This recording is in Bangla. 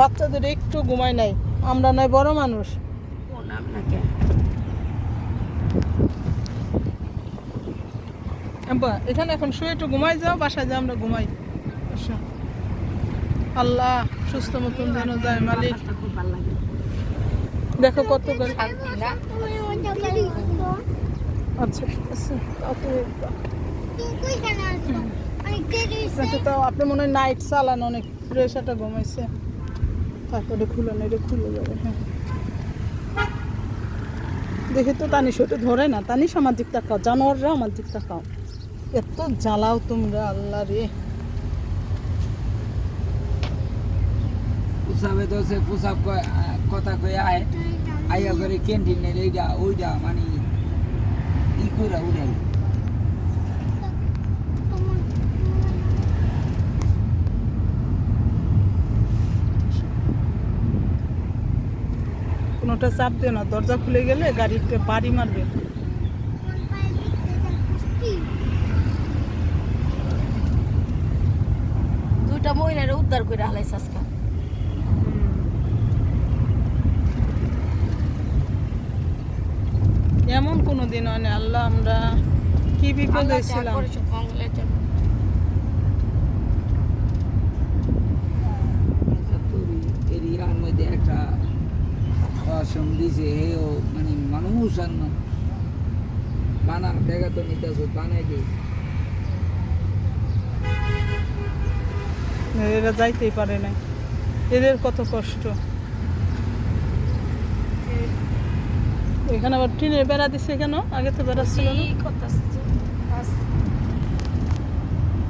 বাচ্চাদের একটু ঘুমায় নাই, আমরা নয় বড় মানুষ। আব্বা এখানে এখন শুয়ে একটু ঘুমাই যাও, বাসায় যাও আমরা ঘুমাই। আচ্ছা আল্লাহ সুস্থ মতন যেন যায় মালিক। দেখো কত করে। আচ্ছা ঠিক আছে, তাও আপনি মনে হয় নাইট চালান, অনেক ফ্রেশ একটা ঘুমাইছে। তারপরে খুলে না, এটা খুলে যাবে। হ্যাঁ দেখি তো তানিশ ওটা ধরে না। তানিশ আমার দিক তাকাও, জানোয়াররা আমার দিক তাকাও, এত জ্বালাও তোমরা আল্লাহ রে। পুষাবে তো সে পুষাব কথা কয়ে আইয়া করে ক্যান্টিনের এইটা ওইটা মানে ই করে উড়াই। কোনোটা চাপ দিও না, দরজা খুলে গেলে গাড়িতে বাড়ি মারবে। দুইটা মহিলার উদ্ধার করে হালাইছে আজকে। এমন কোনো দিন হয় না আল্লাহ, আমরা কি বিপদে ছিলাম। এরিয়ার মধ্যে একটা অসম দিছে হেও মানে মানুষ আর না বানার দেখা তো নিতেছে বানাই দিই। এরা যাইতেই পারে না, এদের কত কষ্ট। এখানে আবার টিনের বেড়া দিছে কেন? আগে তো বেড়া ছিল না।